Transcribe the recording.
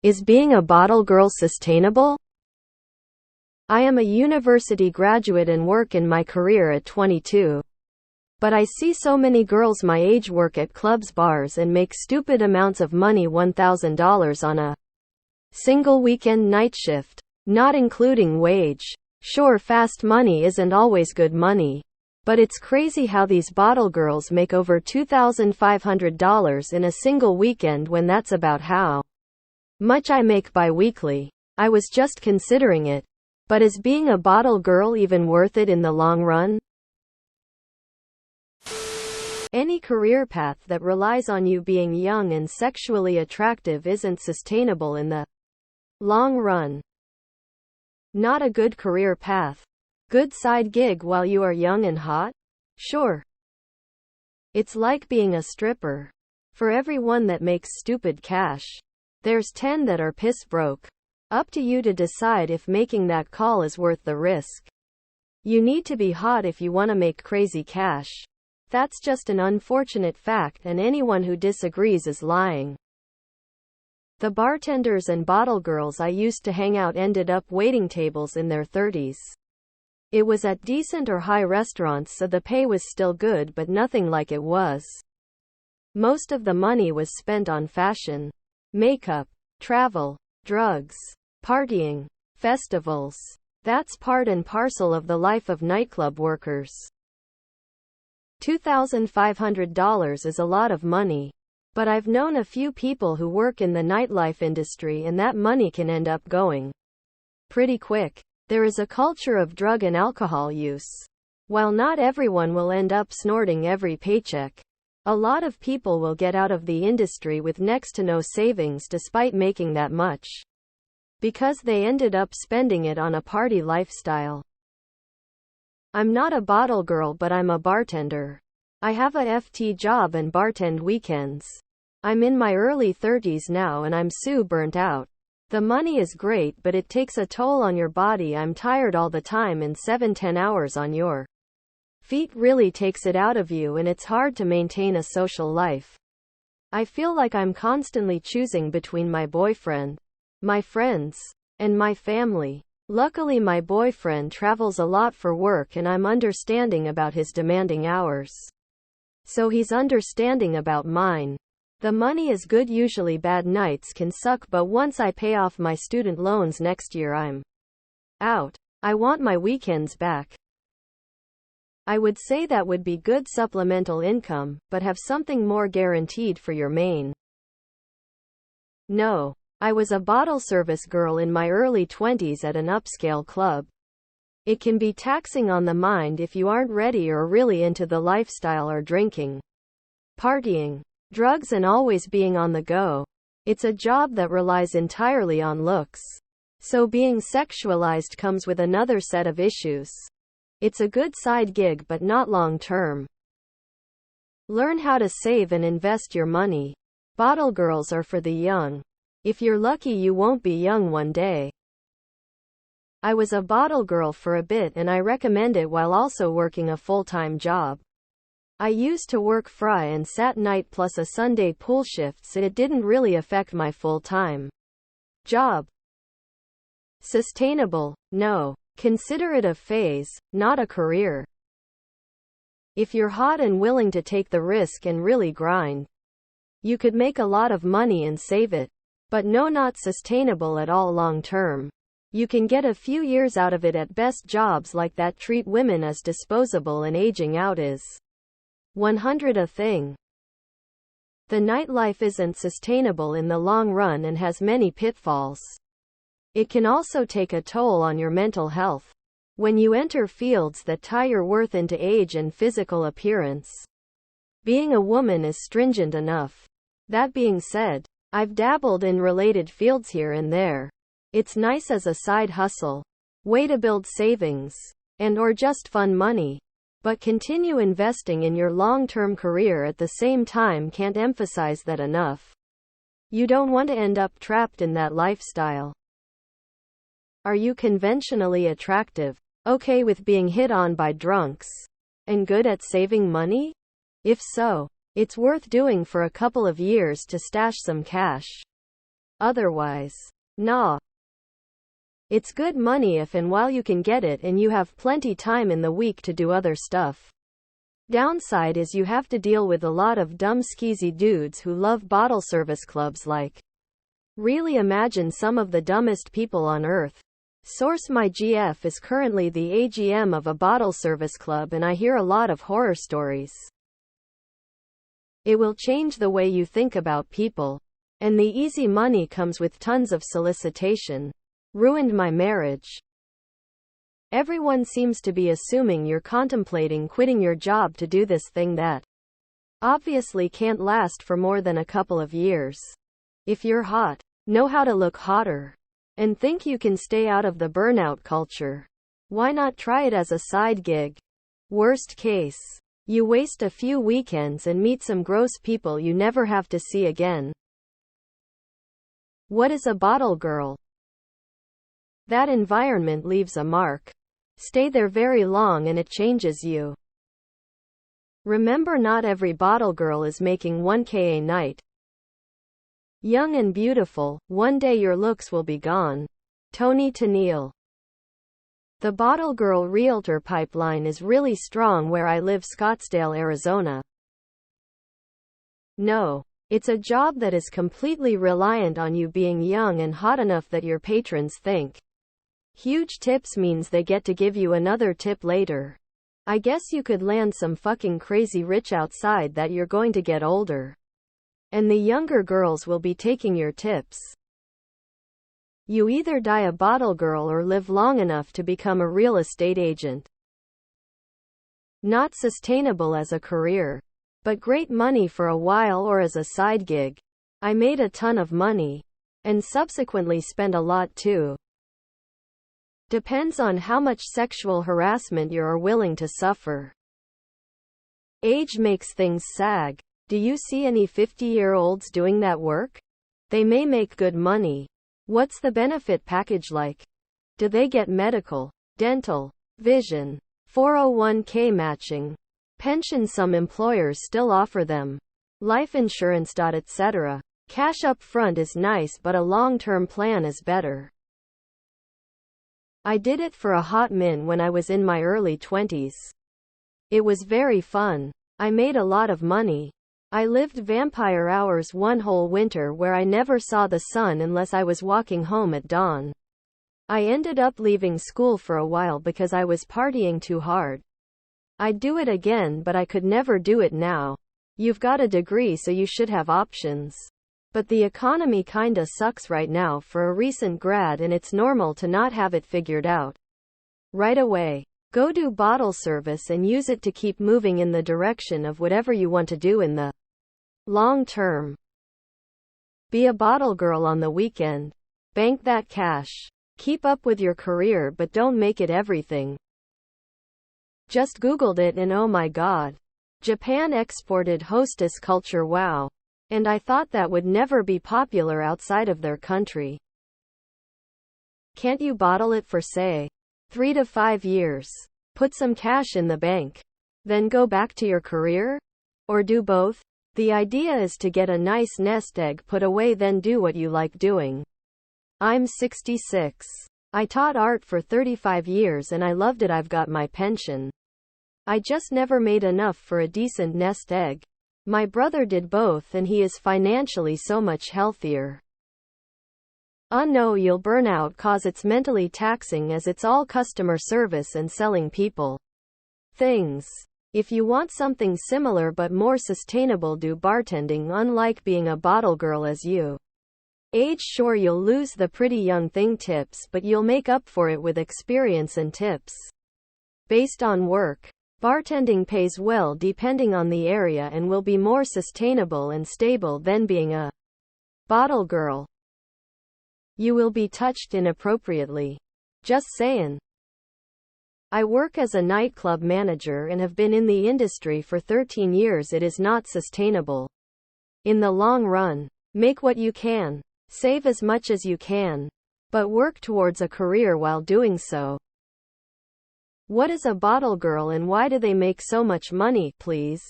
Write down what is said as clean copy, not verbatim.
Is being a bottle girl sustainable? I am a university graduate and work in my career at 22. But I see so many girls my age work at clubs, bars, and make stupid amounts of money, $1,000 on a single weekend night shift, not including wage. Sure, fast money isn't always good money, but it's crazy how these bottle girls make over $2,500 in a single weekend when that's about how much I make bi-weekly. I was just considering it. But is being a bottle girl even worth it in the long run? Any career path that relies on you being young and sexually attractive isn't sustainable in the long run. Not a good career path. Good side gig while you are young and hot? Sure. It's like being a stripper. For every one that makes stupid cash, there's 10 that are piss broke. Up to you to decide if making that call is worth the risk. You need to be hot if you want to make crazy cash. That's just an unfortunate fact, and anyone who disagrees is lying. The bartenders and bottle girls I used to hang out ended up waiting tables in their 30s. It was at decent or high restaurants, so the pay was still good, but nothing like it was. Most of the money was spent on fashion, makeup, travel, drugs, partying, festivals. That's part and parcel of the life of nightclub workers. $2,500 is a lot of money, but I've known a few people who work in the nightlife industry, and that money can end up going pretty quick. There is a culture of drug and alcohol use. While not everyone will end up snorting every paycheck, a lot of people will get out of the industry with next to no savings despite making that much, because they ended up spending it on a party lifestyle. I'm not a bottle girl, but I'm a bartender. I have a FT job and bartend weekends. I'm in my early 30s now and I'm so burnt out. The money is great, but it takes a toll on your body. I'm tired all the time, and 7-10 hours on your feet really takes it out of you, and it's hard to maintain a social life. I feel like I'm constantly choosing between my boyfriend, my friends, and my family. Luckily, my boyfriend travels a lot for work and I'm understanding about his demanding hours, so he's understanding about mine. The money is good, usually bad nights can suck, but once I pay off my student loans next year, I'm out. I want my weekends back. I would say that would be good supplemental income, but have something more guaranteed for your main. No. I was a bottle service girl in my early 20s at an upscale club. It can be taxing on the mind if you aren't ready or really into the lifestyle, or drinking, partying, drugs, and always being on the go. It's a job that relies entirely on looks, so being sexualized comes with another set of issues. It's a good side gig, but not long term. Learn how to save and invest your money. Bottle girls are for the young. If you're lucky, you won't be young one day. I was a bottle girl for a bit and I recommend it while also working a full-time job. I used to work Fri and Sat night plus a Sunday pool shift, so it didn't really affect my full-time job. Sustainable? No. Consider it a phase, not a career. If you're hot and willing to take the risk and really grind, you could make a lot of money and save it. But no, not sustainable at all long term. You can get a few years out of it at best. Jobs like that treat women as disposable, and aging out is 100 a thing. The nightlife isn't sustainable in the long run and has many pitfalls. It can also take a toll on your mental health when you enter fields that tie your worth into age and physical appearance. Being a woman is stringent enough. That being said, I've dabbled in related fields here and there. It's nice as a side hustle, way to build savings, and or just fun money. But continue investing in your long-term career at the same time. Can't emphasize that enough. You don't want to end up trapped in that lifestyle. Are you conventionally attractive, okay with being hit on by drunks, and good at saving money? If so, it's worth doing for a couple of years to stash some cash. Otherwise, nah. It's good money if and while you can get it and you have plenty time in the week to do other stuff. Downside is you have to deal with a lot of dumb skeezy dudes who love bottle service clubs like. Really imagine some of the dumbest people on earth. Source: my GF is currently the AGM of a bottle service club and I hear a lot of horror stories. It will change the way you think about people. And the easy money comes with tons of solicitation. Ruined my marriage. Everyone seems to be assuming you're contemplating quitting your job to do this thing that obviously can't last for more than a couple of years. If you're hot, know how to look hotter, and think you can stay out of the burnout culture, why not try it as a side gig? Worst case, you waste a few weekends and meet some gross people you never have to see again. What is a bottle girl? That environment leaves a mark. Stay there very long and it changes you. Remember, not every bottle girl is making 1K a night. Young and beautiful, one day your looks will be gone. Tony Tennille. The bottle girl realtor pipeline is really strong where I live, Scottsdale, Arizona. No. It's a job that is completely reliant on you being young and hot enough that your patrons think. Huge tips means they get to give you another tip later. I guess you could land some fucking crazy rich outside that you're going to get older. And the younger girls will be taking your tips. You either die a bottle girl or live long enough to become a real estate agent. Not sustainable as a career, but great money for a while or as a side gig. I made a ton of money. And subsequently spent a lot too. Depends on how much sexual harassment you are willing to suffer. Age makes things sag. Do you see any 50-year-olds doing that work? They may make good money. What's the benefit package like? Do they get medical, dental, vision, 401k matching, pension? Some employers still offer them, life insurance, etc. Cash up front is nice, but a long-term plan is better. I did it for a hot min when I was in my early 20s. It was very fun. I made a lot of money. I lived vampire hours one whole winter where I never saw the sun unless I was walking home at dawn. I ended up leaving school for a while because I was partying too hard. I'd do it again, but I could never do it now. You've got a degree, so you should have options. But the economy kinda sucks right now for a recent grad, and it's normal to not have it figured out right away. Go do bottle service and use it to keep moving in the direction of whatever you want to do in the long term. Be a bottle girl on the weekend. Bank that cash. Keep up with your career, but don't make it everything. Just Googled it and oh my god. Japan exported hostess culture, wow. And I thought that would never be popular outside of their country. Can't you bottle it for, say, 3 to 5 years? Put some cash in the bank. Then go back to your career? Or do both? The idea is to get a nice nest egg put away, then do what you like doing. I'm 66. I taught art for 35 years and I loved it. I've got my pension. I just never made enough for a decent nest egg. My brother did both and he is financially so much healthier. No, you'll burn out cause it's mentally taxing as it's all customer service and selling people things. If you want something similar but more sustainable, do bartending. Unlike being a bottle girl as you age, sure, you'll lose the pretty young thing tips, but you'll make up for it with experience and tips based on work. Bartending pays well depending on the area and will be more sustainable and stable than being a bottle girl. You will be touched inappropriately. Just saying. I work as a nightclub manager and have been in the industry for 13 years. It is not sustainable. In the long run, make what you can. Save as much as you can. But work towards a career while doing so. What is a bottle girl and why do they make so much money, please?